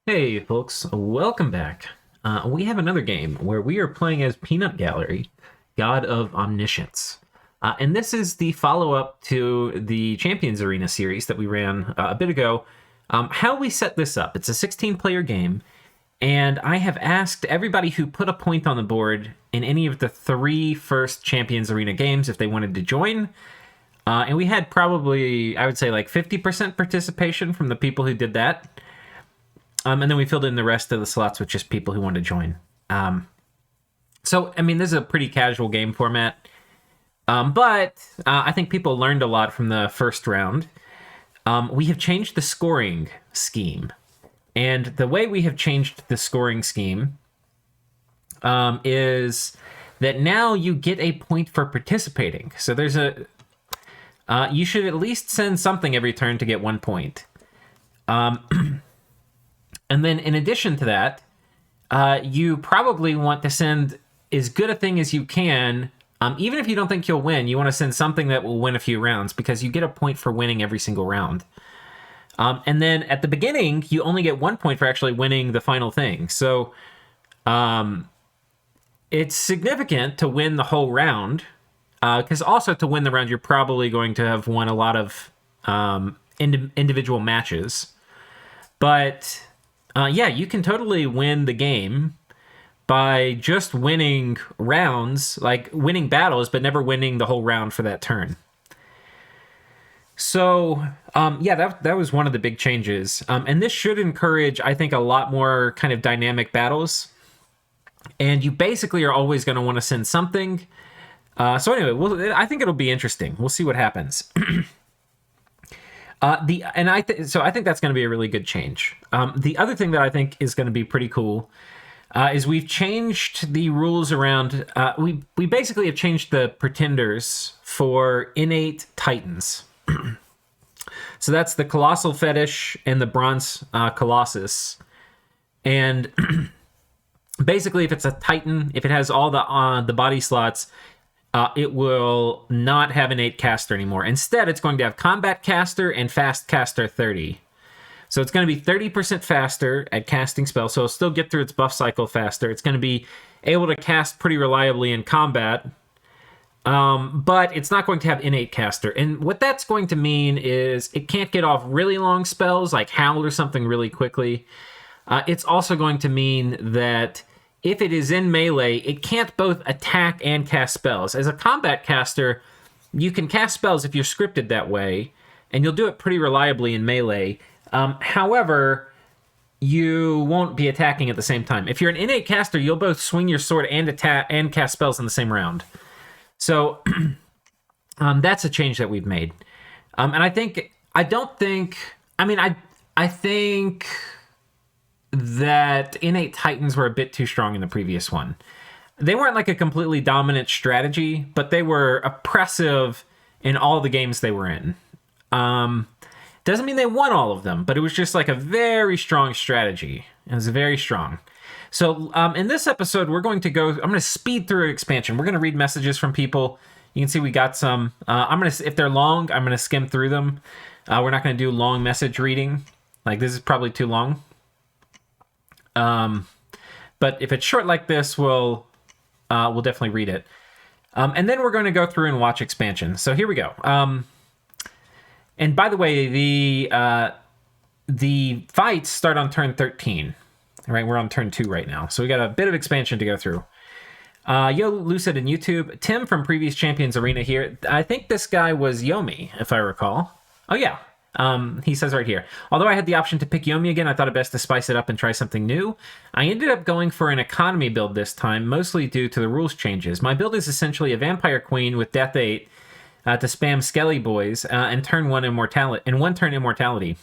Hey folks, welcome back. We have another game where we are playing as Peanut Gallery, God of Omniscience. And this is the follow-up to the Champions Arena series that we ran a bit ago. How we set this up, it's a 16-player game, and I have asked everybody who put a point on the board in any of the three first Champions Arena games if they wanted to join. And we had probably, I would say, like 50% participation from the people who did that. And then we filled in the rest of the slots with just people who wanted to join. This is a pretty casual game format. But I think people learned a lot from the first round. We have changed the scoring scheme. And the way we have changed the scoring scheme is that now you get a point for participating. So there's you should at least send something every turn to get 1 point. And then in addition to that, you probably want to send as good a thing as you can. Even if you don't think you'll win, you want to send something that will win a few rounds because you get a point for winning every single round. And then at the beginning, you only get 1 point for actually winning the final thing. So it's significant to win the whole round because also to win the round, you're probably going to have won a lot of individual matches. But you can totally win the game by just winning rounds, like winning battles, but never winning the whole round for that turn. So, that was one of the big changes. And this should encourage, I think, a lot more kind of dynamic battles. And you basically are always going to want to send something. I think it'll be interesting. We'll see what happens. I think that's going to be a really good change. The other thing that I think is going to be pretty cool is we've changed the rules around. We basically have changed the pretenders for innate titans. So that's the colossal fetish and the bronze colossus. And basically, if it's a titan, if it has all the body slots, it will not have innate caster anymore. Instead, it's going to have combat caster and fast caster 30. So it's going to be 30% faster at casting spells, so it'll still get through its buff cycle faster. It's going to be able to cast pretty reliably in combat, but it's not going to have innate caster. And what that's going to mean is it can't get off really long spells like Howl or something really quickly. It's also going to mean that if it is in melee, it can't both attack and cast spells. As a combat caster, you can cast spells if you're scripted that way, and you'll do it pretty reliably in melee. However, you won't be attacking at the same time. If you're an innate caster, you'll both swing your sword and attack and cast spells in the same round. So that's a change that we've made. I think that innate titans were a bit too strong in the previous one. They weren't like a completely dominant strategy, but they were oppressive in all the games they were in. Doesn't mean they won all of them, but it was just like a very strong strategy. It was very strong. So in this episode, I'm going to speed through an expansion. We're going to read messages from people. You can see we got some. If they're long, I'm going to skim through them. We're not going to do long message reading. Like, this is probably too long. But if it's short like this, we'll definitely read it. And then we're going to go through and watch expansion. So here we go. And by the way, the fights start on turn 13. All right, we're on turn 2 right now. So we got a bit of expansion to go through. Yo, Lucid in YouTube. Tim from previous Champions Arena here. I think this guy was Yomi, if I recall. Oh, yeah. He says right here, although I had the option to pick Yomi again, I thought it best to spice it up and try something new. I ended up going for an economy build this time, mostly due to the rules changes. My build is essentially a vampire queen with death 8 to spam Skelly Boys and turn 1 immortality. And 1 turn immortality.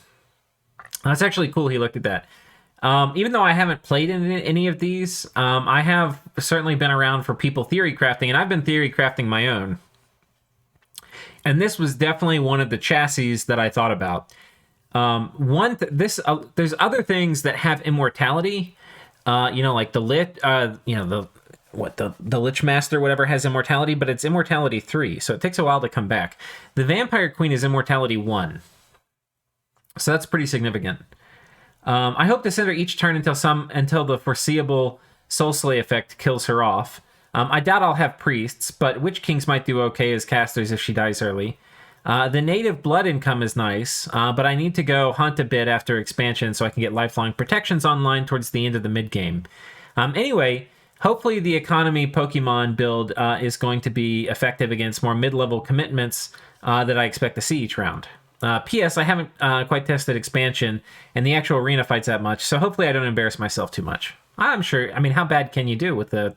That's actually cool. He looked at that. Even though I haven't played in any of these, I have certainly been around for people theory crafting, and I've been theory crafting my own. And this was definitely one of the chassis that I thought about. There's other things that have immortality, like the Lich Master, whatever, has immortality, but it's immortality 3, so it takes a while to come back. The Vampire Queen is immortality 1, so that's pretty significant. I hope to send her each turn until the foreseeable Soul Slay effect kills her off. I doubt I'll have priests, but Witch Kings might do okay as casters if she dies early. The native blood income is nice, but I need to go hunt a bit after expansion so I can get lifelong protections online towards the end of the mid-game. Anyway, hopefully the economy Pokemon build is going to be effective against more mid-level commitments that I expect to see each round. P.S. I haven't quite tested expansion and the actual arena fights that much, so hopefully I don't embarrass myself too much. I'm sure, I mean, how bad can you do with an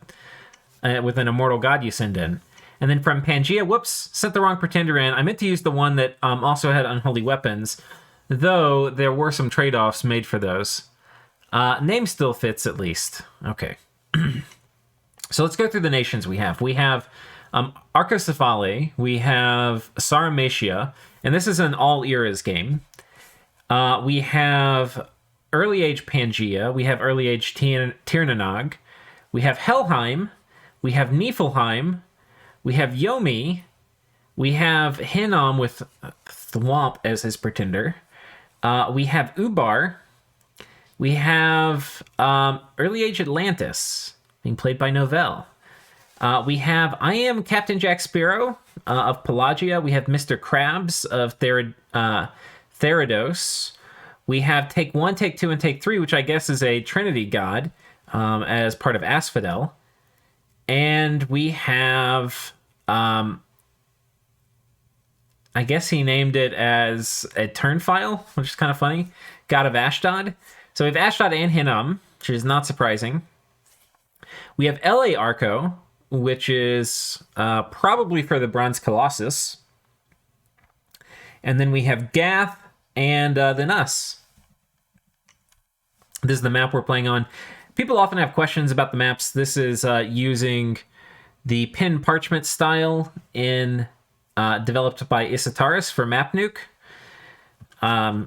immortal god you send in? And then from Pangea, whoops, sent the wrong pretender in. I meant to use the one that also had Unholy Weapons, though there were some trade-offs made for those. Name still fits, at least. Okay. So let's go through the nations we have. We have Arcocephale, we have Saramatia, and this is an all-eras game. We have Early Age Pangea, we have Early Age Tirnanog, we have Helheim, we have Nephelheim, we have Yomi, we have Hinom with Thwomp as his pretender, we have Ubar, we have Early Age Atlantis, being played by Novell. We have I Am Captain Jack Sparrow of Pelagia. We have Mr. Krabs of Therados. We have Take 1, Take 2, and Take 3, which I guess is a Trinity god as part of Asphodel. And we have, I guess he named it as a Turnfile, which is kind of funny. God of Ashdod. So we have Ashdod and Hinom, which is not surprising. We have L.A. Arco, which is probably for the Bronze Colossus. And then we have Gath and then us. This is the map we're playing on. People often have questions about the maps. This is using the pin parchment style in developed by Isataris for Map Nuke.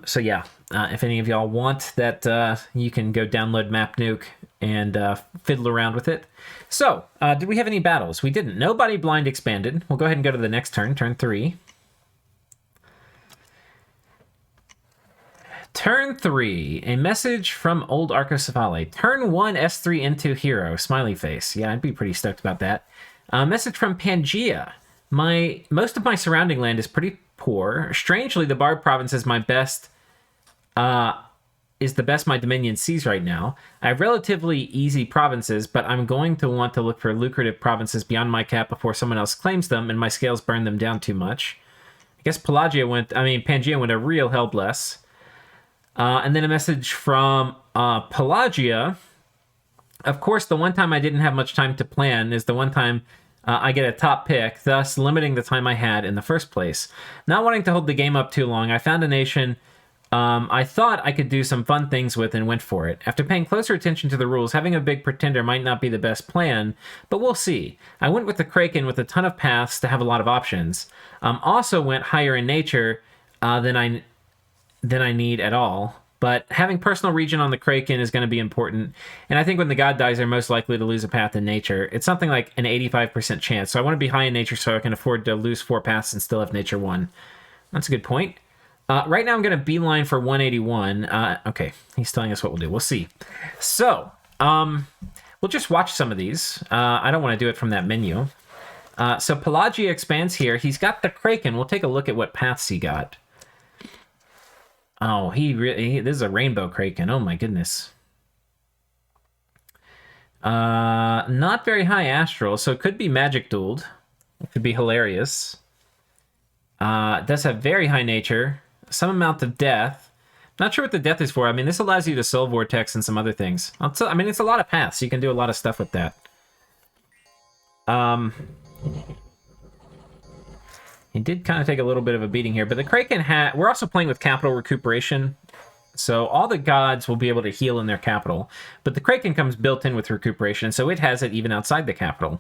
So yeah, if any of y'all want that, you can go download Map Nuke and fiddle around with it. So, did we have any battles? We didn't. Nobody blind expanded. We'll go ahead and go to the next turn, turn 3. Turn 3, a message from old Arcocephale. Turn 1, S3 into hero, smiley face. Yeah, I'd be pretty stoked about that. Message from Pangea. Most of my surrounding land is pretty poor. Strangely, the Barb province is my best, is the best my dominion sees right now. I have relatively easy provinces, but I'm going to want to look for lucrative provinces beyond my cap before someone else claims them, and my scales burn them down too much. I guess Pangea went a real hellbless. And then a message from Pelagia. Of course, the one time I didn't have much time to plan is the one time I get a top pick, thus limiting the time I had in the first place. Not wanting to hold the game up too long, I found a nation I thought I could do some fun things with and went for it. After paying closer attention to the rules, having a big pretender might not be the best plan, but we'll see. I went with the Kraken with a ton of paths to have a lot of options. Also went higher in nature than I need at all, but having personal region on the Kraken is going to be important, and I think when the god dies, they're most likely to lose a path in nature. It's something like an 85% chance, so I want to be high in nature so I can afford to lose 4 paths and still have nature 1. That's a good point. Right now I'm going to beeline for 181. Okay, he's telling us what we'll do. We'll see. So, we'll just watch some of these. I don't want to do it from that menu. So Pelagia expands here. He's got the Kraken. We'll take a look at what paths he got. Oh, this is a rainbow Kraken. Oh my goodness. Not very high astral, so it could be magic dueled. It could be hilarious. It does have very high nature, some amount of death. Not sure what the death is for. I mean, this allows you to soul vortex and some other things. I mean, it's a lot of paths. You can do a lot of stuff with that. He did kind of take a little bit of a beating here, but the Kraken we're also playing with capital recuperation, so all the gods will be able to heal in their capital, but the Kraken comes built in with recuperation, so it has it even outside the capital.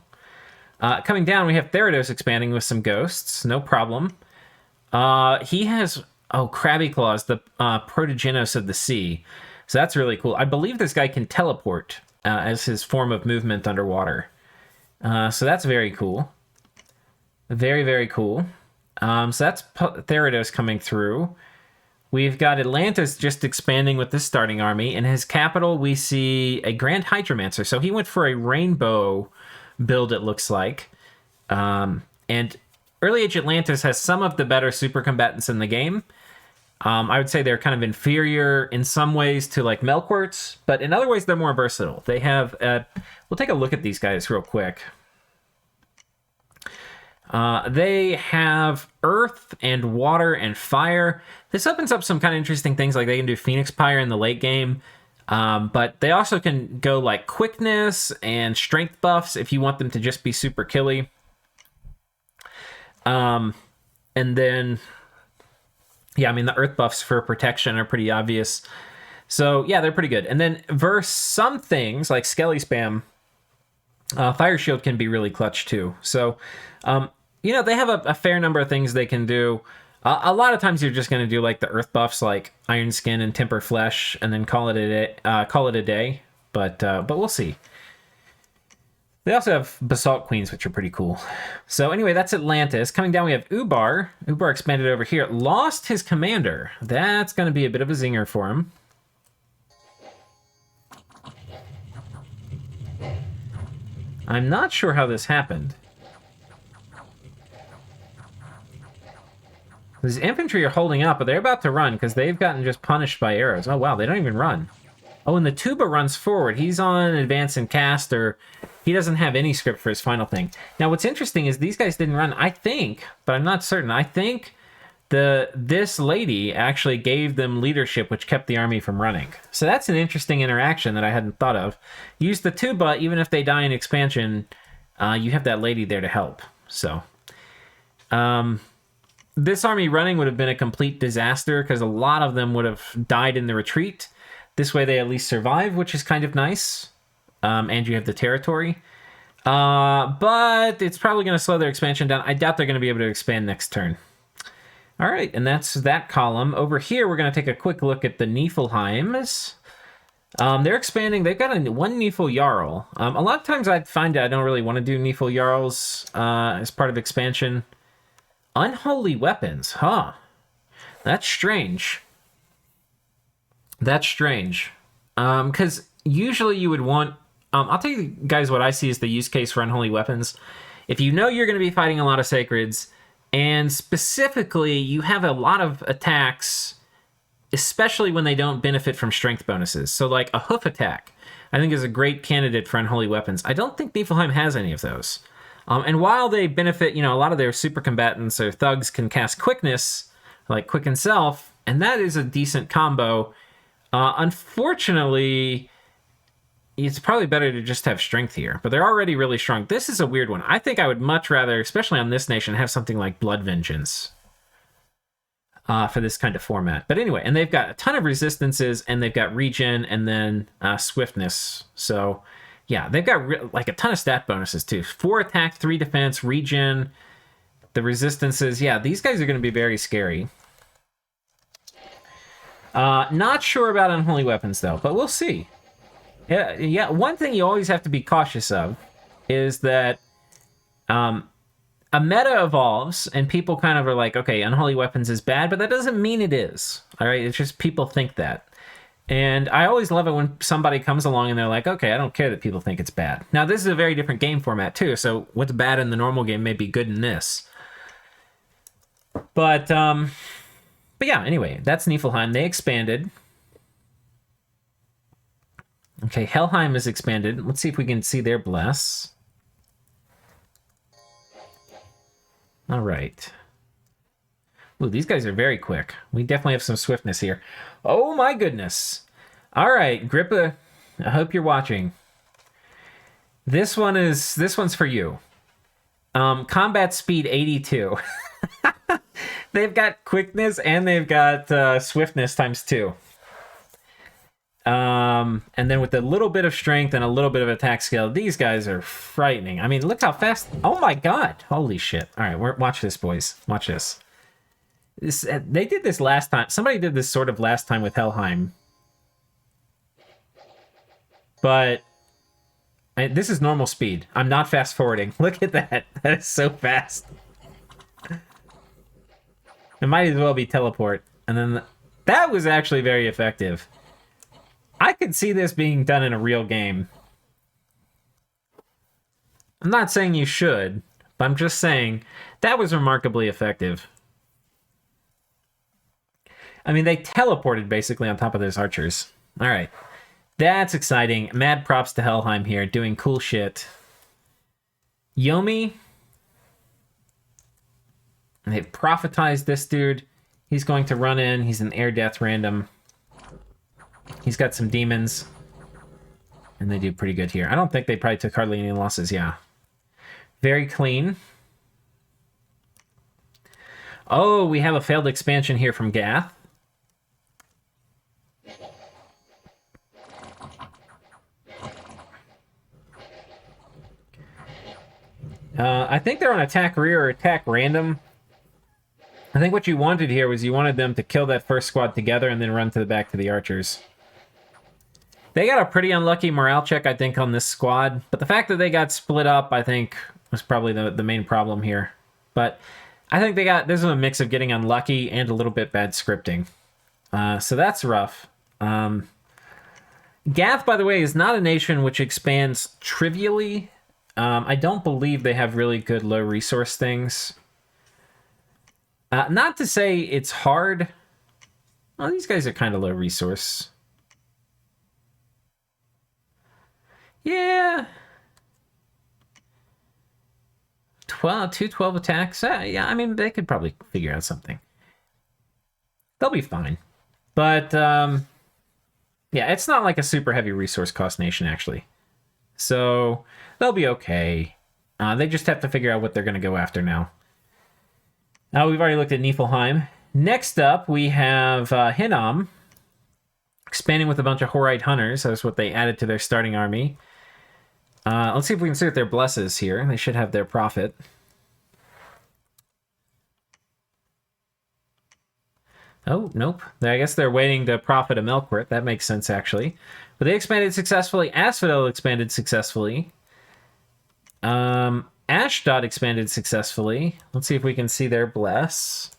Coming down, we have Therados expanding with some ghosts, no problem. He has, Crabby Claws, the Protogenos of the sea, so that's really cool. I believe this guy can teleport as his form of movement underwater, so that's very cool. Very, very cool. So that's Therados coming through. We've got Atlantis just expanding with this starting army. In his capital, we see a Grand Hydromancer. So he went for a rainbow build, it looks like. And Early Age Atlantis has some of the better super combatants in the game. I would say they're kind of inferior in some ways to like Melquarts, but in other ways they're more versatile. They have, we'll take a look at these guys real quick. They have earth and water and fire. This opens up some kind of interesting things, like they can do Phoenix Pyre in the late game, but they also can go like quickness and strength buffs if you want them to just be super killy. And then... yeah, I mean, the earth buffs for protection are pretty obvious. So, yeah, they're pretty good. And then verse some things, like Skelly Spam, Fire Shield can be really clutch, too. So, you know, they have a fair number of things they can do. A lot of times you're just going to do, like, the earth buffs, like Iron Skin and Temper Flesh, and then call it a day. But we'll see. They also have Basalt Queens, which are pretty cool. So anyway, that's Atlantis. Coming down, we have Ubar. Ubar expanded over here. Lost his commander. That's going to be a bit of a zinger for him. I'm not sure how this happened. His infantry are holding up, but they're about to run because they've gotten just punished by arrows. Oh, wow, they don't even run. Oh, and the Tuba runs forward. He's on Advance and Cast, or he doesn't have any script for his final thing. Now, what's interesting is these guys didn't run, I think, but I'm not certain. I think this lady actually gave them leadership, which kept the army from running. So that's an interesting interaction that I hadn't thought of. Use the Tuba, even if they die in expansion, you have that lady there to help. So, this army running would have been a complete disaster because a lot of them would have died in the retreat. This way they at least survive, which is kind of nice. And you have the territory. But it's probably going to slow their expansion down. I doubt they're going to be able to expand next turn. All right, and that's that column. Over here, we're going to take a quick look at the Nephelheims. They're expanding. They've got one Nephil Jarl. A lot of times I find I don't really want to do Nephil Jarls as part of expansion. Unholy Weapons, huh? That's strange. That's strange. Because usually you would want... I'll tell you guys what I see as the use case for Unholy Weapons. If you know you're going to be fighting a lot of Sacreds, and specifically you have a lot of attacks, especially when they don't benefit from strength bonuses. So like a hoof attack, I think is a great candidate for Unholy Weapons. I don't think Nephelheim has any of those. And while they benefit, you know, a lot of their super combatants or thugs can cast quickness, like Quicken Self, and that is a decent combo. Unfortunately, it's probably better to just have strength here, but they're already really strong. This is a weird one. I think I would much rather, especially on this nation, have something like Blood Vengeance for this kind of format. But anyway, and they've got a ton of resistances, and they've got regen, and then swiftness. So yeah, they've got like a ton of stat bonuses too. 4 attack, 3 defense, regen, the resistances. Yeah, these guys are going to be very scary. Not sure about Unholy Weapons, though, but we'll see. Yeah. One thing you always have to be cautious of is that a meta evolves, and people kind of are like, okay, Unholy Weapons is bad, but that doesn't mean it is. All right, it's just people think that. And I always love it when somebody comes along and they're like, okay, I don't care that people think it's bad. Now, this is a very different game format, too, so what's bad in the normal game may be good in this. But yeah, anyway, that's Nephelheim. They expanded. Okay, Helheim is expanded. Let's see if we can see their bless. All right. Ooh, these guys are very quick. We definitely have some swiftness here. Oh my goodness. All right, Grippa, I hope you're watching. This one's for you. Combat speed 82. They've got quickness and they've got swiftness times 2. And then with a little bit of strength and a little bit of attack skill, these guys are frightening. I mean, look how fast. Oh my god. Holy shit. All right, watch this, boys. Watch this. They did this last time. Somebody did this sort of last time with Helheim. But this is normal speed. I'm not fast forwarding. Look at that. That is so fast. It might as well be teleport. And then That was actually very effective. I could see this being done in a real game. I'm not saying you should, but I'm just saying that was remarkably effective. I mean, they teleported basically on top of those archers. All right. That's exciting. Mad props to Helheim here, doing cool shit. Yomi. They've prophetized this dude. He's going to run in. He's an air death random. He's got some demons. And they do pretty good here. I don't think they probably took hardly any losses, yeah. Very clean. Oh, we have a failed expansion here from Gath. I think they're on attack rear or attack random. I think what you wanted here was you wanted them to kill that first squad together and then run to the back to the archers. They got a pretty unlucky morale check, I think, on this squad. But the fact that they got split up, I think, was probably the main problem here. But I think this is a mix of getting unlucky and a little bit bad scripting. So that's rough. Gath, by the way, is not a nation which expands trivially. I don't believe they have really good low resource things. Not to say it's hard. Well, these guys are kind of low resource. Yeah. 212 attacks. Yeah, I mean, they could probably figure out something. They'll be fine. But, yeah, it's not like a super heavy resource cost nation, actually. So, they'll be okay. They just have to figure out what they're going to go after now. We've already looked at Nephelheim. Next up, we have Hinom, expanding with a bunch of Horite Hunters. That's what they added to their starting army. Let's see if we can see what their bless is here. They should have their profit. Oh, nope. I guess they're waiting to profit a Melkort. That makes sense, actually. But they expanded successfully. Asphodel expanded successfully. Ashdod expanded successfully. Let's see if we can see their bless.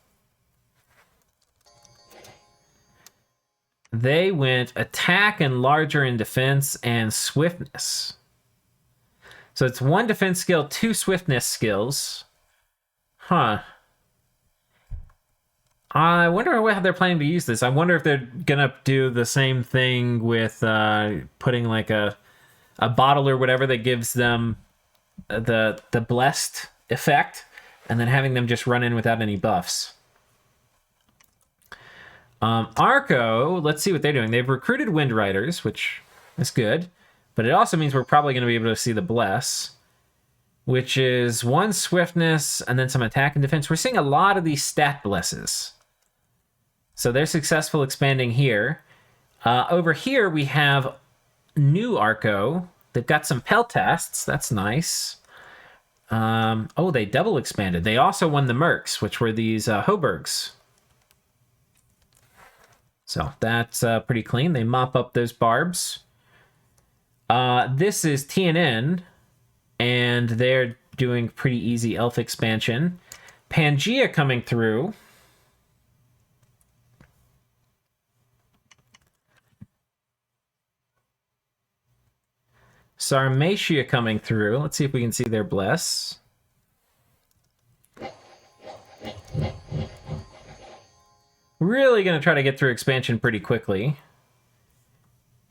They went attack and larger in defense and swiftness. So it's 1 defense skill, 2 swiftness skills. Huh. I wonder how they're planning to use this. I wonder if they're gonna do the same thing with putting like a bottle or whatever that gives them the blessed effect, and then having them just run in without any buffs. Arco, let's see what they're doing. They've recruited Wind Riders, which is good, but it also means we're probably going to be able to see the bless, which is 1 swiftness and then some attack and defense. We're seeing a lot of these stat blesses. So they're successful expanding here. Over here we have new Arco. They've got some Peltasts. That's nice. Oh, they double expanded. They also won the Mercs, which were these Hoburgs. So that's pretty clean. They mop up those barbs. This is TNN, and they're doing pretty easy elf expansion. Pangea coming through. Sarmatia coming through. Let's see if we can see their bless. Really going to try to get through expansion pretty quickly.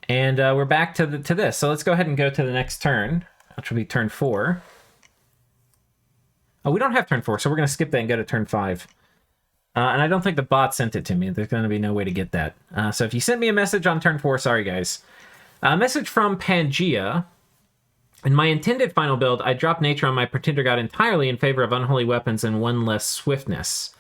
And we're back to this. So let's go ahead and go to the next turn, which will be turn 4. Oh, we don't have turn 4, so we're going to skip that and go to turn 5. And I don't think the bot sent it to me. There's going to be no way to get that. So if you sent me a message on turn 4, sorry guys. A message from Pangea. In my intended final build, I dropped nature on my Pretender God entirely in favor of Unholy Weapons and 1 less swiftness.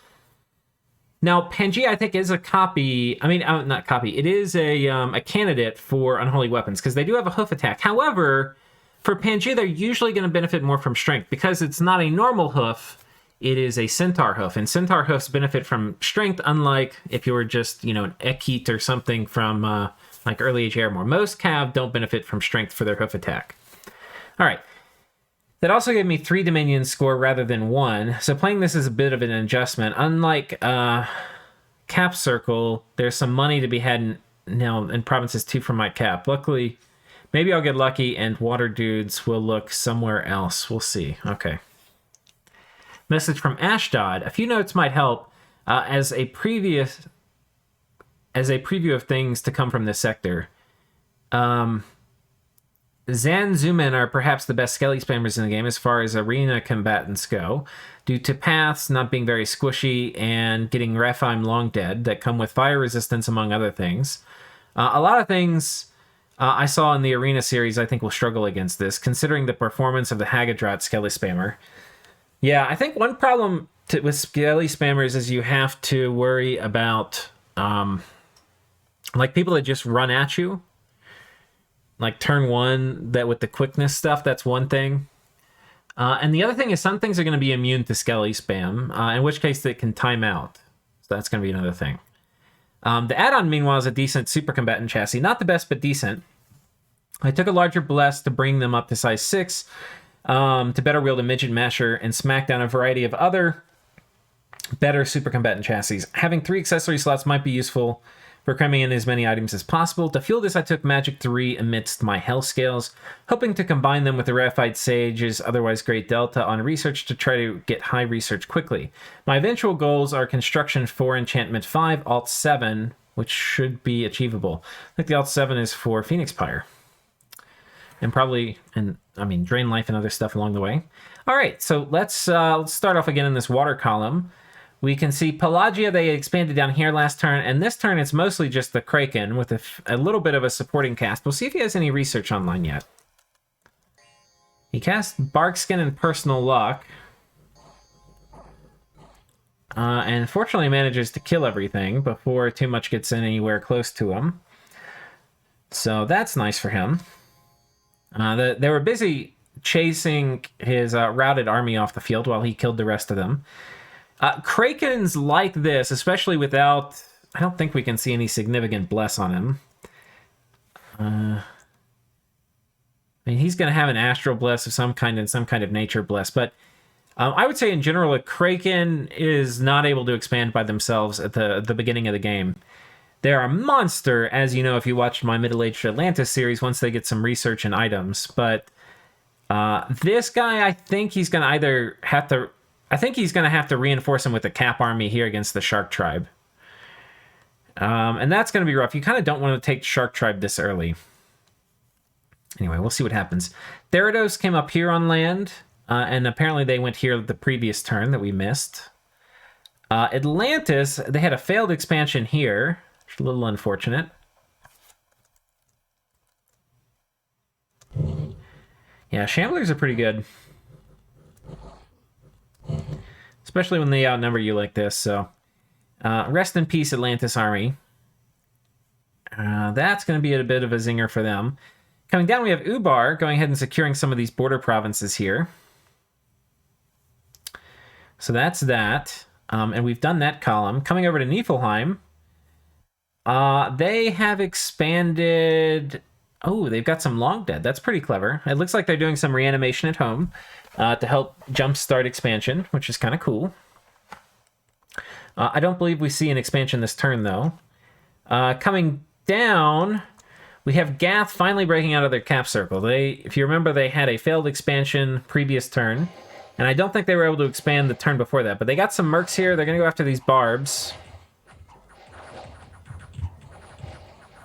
Now, Pangea, I think, is a copy... I mean, not copy. It is a candidate for Unholy Weapons, because they do have a hoof attack. However, for Pangea, they're usually going to benefit more from strength. Because it's not a normal hoof, it is a centaur hoof. And centaur hoofs benefit from strength, unlike if you were just, an Ekit or something from, like, Early Age Airmore. Most cav don't benefit from strength for their hoof attack. All right. That also gave me 3 Dominion score rather than 1. So playing this is a bit of an adjustment. Unlike cap circle, there's some money to be had in provinces 2 from my cap. Luckily, maybe I'll get lucky and water dudes will look somewhere else. We'll see. Okay. Message from Ashdod. A few notes might help as a preview of things to come from this sector. Zanzumen are perhaps the best skelly spammers in the game as far as arena combatants go, due to paths not being very squishy and getting Repheim long dead that come with fire resistance, among other things. A lot of things I saw in the arena series I think will struggle against this, considering the performance of the Hagadrat skelly spammer. Yeah, I think one problem with skelly spammers is you have to worry about like people that just run at you. Like turn 1, that with the quickness stuff, that's one thing. And the other thing is some things are going to be immune to skelly spam, in which case they can time out. So that's going to be another thing. The add-on, meanwhile, is a decent super combatant chassis. Not the best, but decent. I took a larger bless to bring them up to size 6, to better wield a midget masher and smack down a variety of other better super combatant chassis. Having 3 accessory slots might be useful for cramming in as many items as possible. To fuel this, I took Magic 3 amidst my Hell Scales, hoping to combine them with the Raphite Sage's otherwise great Delta on research to try to get high research quickly. My eventual goals are Construction 4, Enchantment 5, Alt 7, which should be achievable. I think the Alt 7 is for Phoenix Pyre. And probably, Drain Life and other stuff along the way. All right, so let's start off again in this water column. We can see Pelagia, they expanded down here last turn, and this turn it's mostly just the Kraken with a little bit of a supporting cast. We'll see if he has any research online yet. He cast Barkskin and Personal Luck. And fortunately manages to kill everything before too much gets in anywhere close to him. So that's nice for him. They were busy chasing his routed army off the field while he killed the rest of them. Krakens like this, especially without... I don't think we can see any significant bless on him. He's going to have an astral bless of some kind and some kind of nature bless, but I would say in general a Kraken is not able to expand by themselves at the beginning of the game. They're a monster, as you know if you watched my Middle-Aged Atlantis series, once they get some research and items, but this guy, I think he's going to either have to... I think he's going to have to reinforce him with the Cap army here against the Shark Tribe. And that's going to be rough. You kind of don't want to take Shark Tribe this early. Anyway, we'll see what happens. Therados came up here on land, and apparently they went here the previous turn that we missed. Atlantis, they had a failed expansion here. It's a little unfortunate. Yeah, Shamblers are pretty good. Especially when they outnumber you like this, so... rest in peace, Atlantis Army. That's going to be a bit of a zinger for them. Coming down, we have Ubar going ahead and securing some of these border provinces here. So that's that. And we've done that column. Coming over to Nephelheim. They have expanded... Oh, they've got some long dead. That's pretty clever. It looks like they're doing some reanimation at home to help jumpstart expansion, which is kind of cool. I don't believe we see an expansion this turn, though. Coming down, we have Gath finally breaking out of their cap circle. If you remember, they had a failed expansion previous turn, and I don't think they were able to expand the turn before that, but they got some mercs here. They're going to go after these barbs.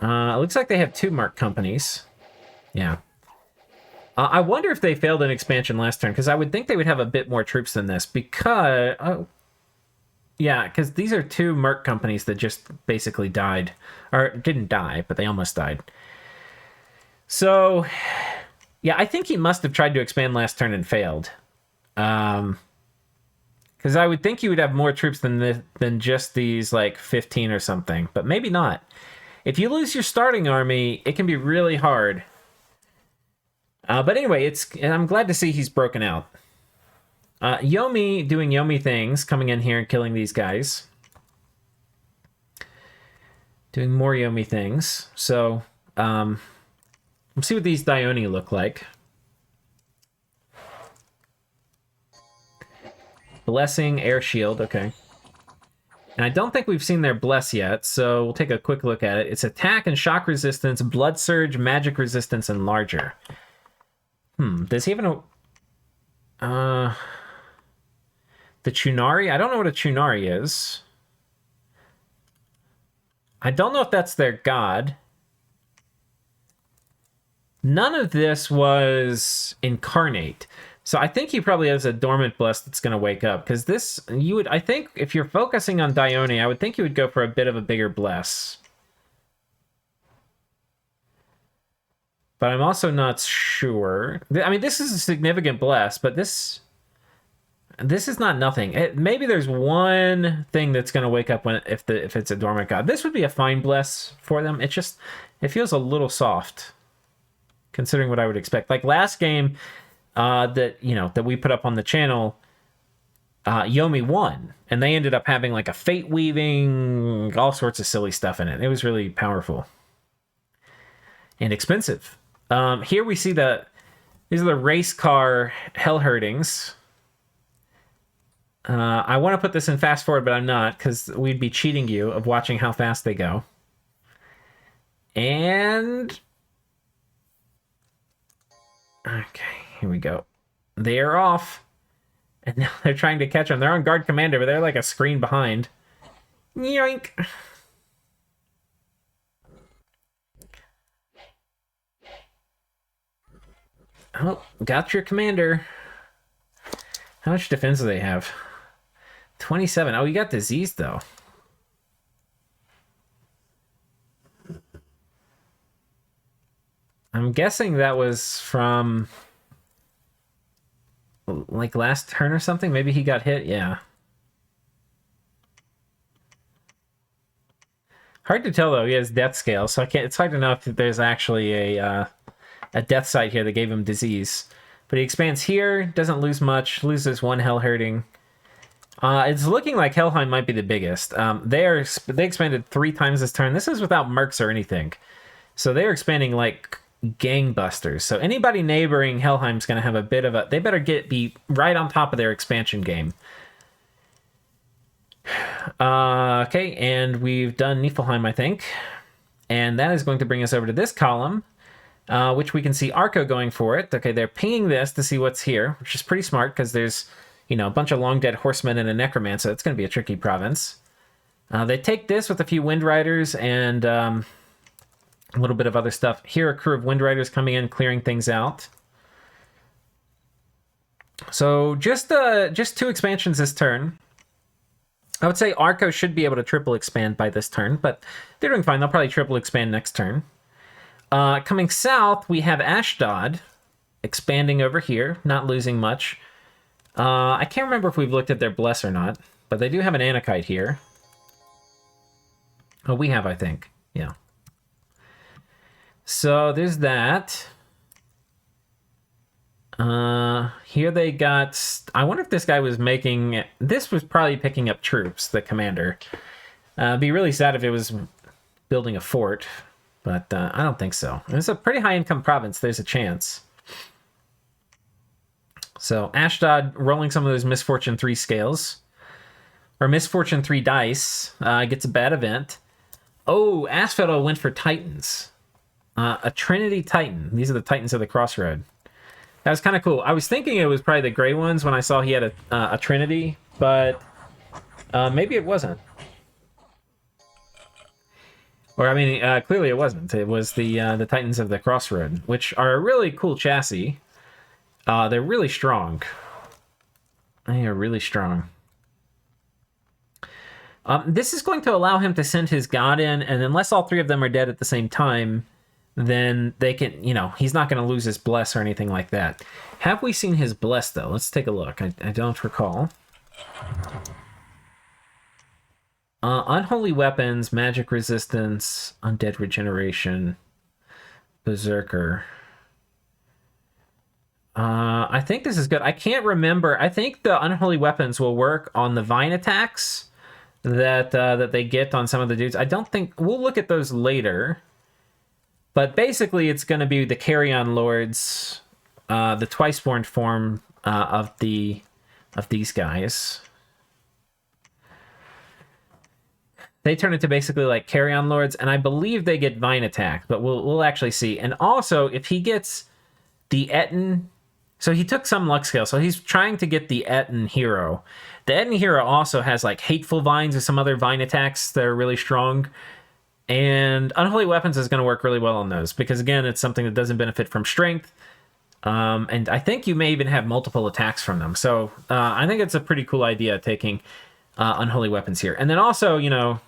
It looks like they have 2 merc companies. Yeah. I wonder if they failed an expansion last turn, because I would think they would have a bit more troops than this, because... yeah, because these are 2 merc companies that just basically died. Or didn't die, but they almost died. So, yeah, I think he must have tried to expand last turn and failed. Because I would think he would have more troops than just these, like, 15 or something. But maybe not. If you lose your starting army, it can be really hard. But anyway, I'm glad to see he's broken out. Yomi doing Yomi things, coming in here and killing these guys. Doing more Yomi things. So, let's see what these Dione look like. Blessing, Air Shield, okay. And I don't think we've seen their bless yet, so we'll take a quick look at it. It's attack and shock resistance, blood surge, magic resistance, and larger. Does he have an... the Chunari? I don't know what a Chunari is. I don't know if that's their god. None of this was incarnate. So I think he probably has a dormant bless that's going to wake up. Because this, you would, I think, if you're focusing on Dione, I would think you would go for a bit of a bigger bless. But I'm also not sure. I mean, this is a significant bless, but this is not nothing. Maybe there's one thing that's going to wake up if it's a dormant god. This would be a fine bless for them. It feels a little soft, considering what I would expect. Like last game that we put up on the channel, Yomi won, and they ended up having like a fate weaving, all sorts of silly stuff in it. It was really powerful and expensive. Here we see these are the race car hell herdings. I want to put this in fast forward, but I'm not, because we'd be cheating you of watching how fast they go. And... okay, here we go. They are off. And now they're trying to catch them. They're on guard commander, but they're like a screen behind. Yoink! Oh, got your commander. How much defense do they have? 27. Oh, you got disease, though. I'm guessing that was from, like, last turn or something? Maybe he got hit? Yeah. Hard to tell, though. He has death scale, so it's hard to know if there's actually a death site here that gave him disease. But he expands here, doesn't lose much, loses one hell hurting. It's looking like Helheim might be the biggest. They expanded 3 times this turn. This is without mercs or anything. So they're expanding like gangbusters. So anybody neighboring Helheim's going to have a bit of a... They better be right on top of their expansion game. Okay, and we've done Nephelheim, I think. And that is going to bring us over to this column, which we can see Arco going for it. Okay, they're pinging this to see what's here, which is pretty smart because there's, a bunch of long dead horsemen and a necromancer. It's going to be a tricky province. They take this with a few wind riders and a little bit of other stuff. Here, a crew of wind riders coming in, clearing things out. So just 2 expansions this turn. I would say Arco should be able to triple expand by this turn, but they're doing fine. They'll probably triple expand next turn. Coming south, we have Ashdod expanding over here, not losing much. I can't remember if we've looked at their bless or not, but they do have an Anakite here. Oh, we have, I think. Yeah. So there's that. Here they got... I wonder if this guy was making... This was probably picking up troops, the commander. It'd be really sad if it was building a fort, but I don't think so. It's a pretty high-income province. There's a chance. So Ashdod rolling some of those Misfortune 3 scales. Or Misfortune 3 dice. Gets a bad event. Oh, Asphodel went for Titans. A Trinity Titan. These are the Titans of the Crossroad. That was kind of cool. I was thinking it was probably the gray ones when I saw he had a Trinity, but maybe it wasn't. Or, I mean, clearly it wasn't. It was the Titans of the Crossroad, which are a really cool chassis. They're really strong. They are really strong. This is going to allow him to send his god in, and unless all 3 of them are dead at the same time, then they can, he's not going to lose his bless or anything like that. Have we seen his bless, though? Let's take a look. I don't recall. Unholy Weapons, Magic Resistance, Undead Regeneration, Berserker. I think this is good. I can't remember. I think the Unholy Weapons will work on the Vine attacks that they get on some of the dudes. I don't think... We'll look at those later. But basically, it's going to be the Carrion Lords, the Twiceborn form of these guys. They turn into basically like carry-on lords, and I believe they get Vine attack, but we'll actually see. And also, if he gets the Etten, so he took some luck scale, so he's trying to get the Etten hero. The Etten hero also has like hateful vines or some other vine attacks that are really strong. And Unholy Weapons is going to work really well on those because, again, it's something that doesn't benefit from strength. And I think you may even have multiple attacks from them. So I think it's a pretty cool idea taking Unholy Weapons here. And then also, you know,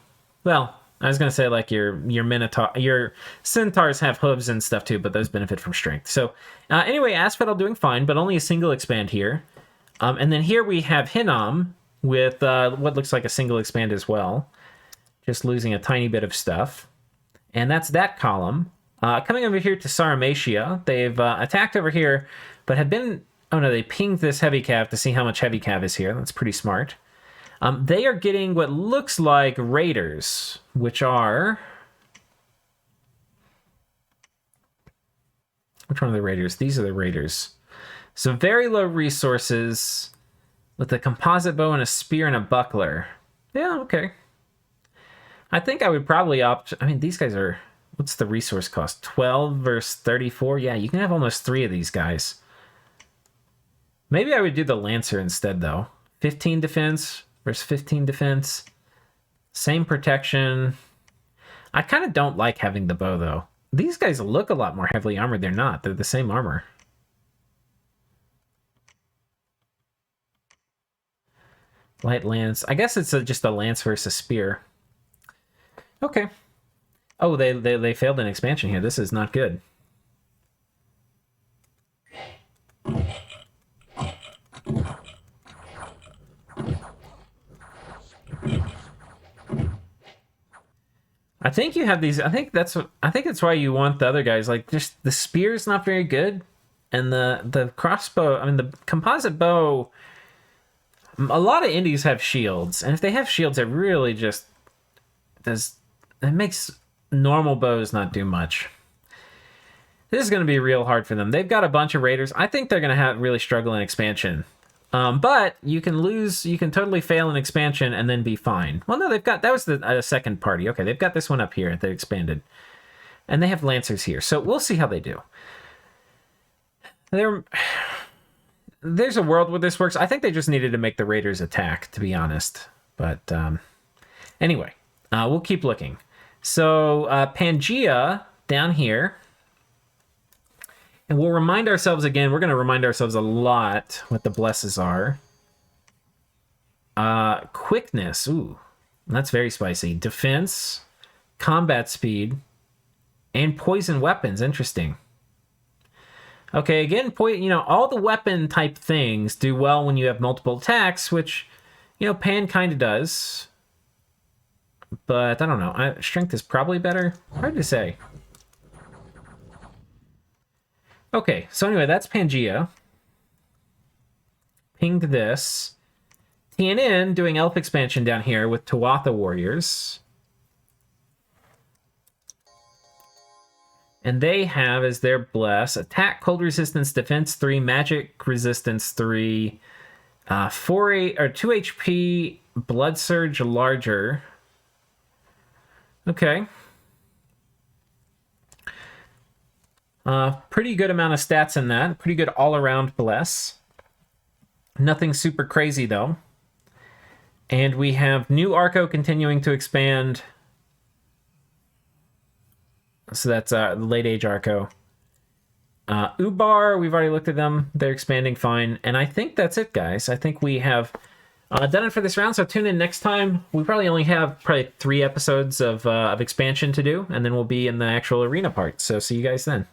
well, I was going to say like your Minotaur, your Centaurs have hooves and stuff too, but those benefit from strength. So anyway, Asphodel doing fine, but only a single expand here. And then here we have Hinom with what looks like a single expand as well. Just losing a tiny bit of stuff. And that's that column. Coming over here to Sarmatia, they've attacked over here, but have been... Oh no, they pinged this Heavy Cav to see how much Heavy Cav is here. That's pretty smart. They are getting what looks like Raiders, which are... Which one are the Raiders? These are the Raiders. So very low resources with a composite bow and a spear and a buckler. Yeah, okay. I think I would probably opt... I mean, these guys are... What's the resource cost? 12 versus 34? Yeah, you can have almost 3 of these guys. Maybe I would do the Lancer instead, though. 15 defense versus 15 defense. Same protection. I kind of don't like having the bow, though. These guys look a lot more heavily armored. They're not. They're the same armor. Light lance. I guess it's just a lance versus spear. Okay. Oh, they failed an expansion here. This is not good. I think you have these. I think that's why you want the other guys. Like, just the spear's not very good, and the crossbow. I mean, the composite bow. A lot of indies have shields, and if they have shields, it really just does. It makes normal bows not do much. This is going to be real hard for them. They've got a bunch of raiders. I think they're going to really struggle in expansion. But you can lose. You can totally fail in expansion and then be fine. Well, no, they've got... That was the second party. Okay, they've got this one up here. They expanded. And they have Lancers here. So we'll see how they do. There's a world where this works. I think they just needed to make the Raiders attack, to be honest. But anyway, we'll keep looking. So Pangea down here. And we'll remind ourselves again, we're going to remind ourselves a lot what the blesses are. Quickness, ooh, that's very spicy. Defense, combat speed, and poison weapons, interesting. Okay, again, all the weapon type things do well when you have multiple attacks, which, Pan kind of does. But I don't know, strength is probably better. Hard to say. Okay, so anyway, that's Pangea. Pinged this. TNN doing elf expansion down here with Tiwatha Warriors. And they have as their bless attack, cold resistance, defense 3, magic resistance 3, 2 HP, blood surge larger. Okay. Pretty good amount of stats in that. Pretty good all-around bless. Nothing super crazy, though. And we have new Arco continuing to expand. So that's the late age Arco. Ubar, we've already looked at them. They're expanding fine. And I think that's it, guys. I think we have done it for this round, so tune in next time. We probably only have 3 episodes of expansion to do, and then we'll be in the actual arena part. So see you guys then.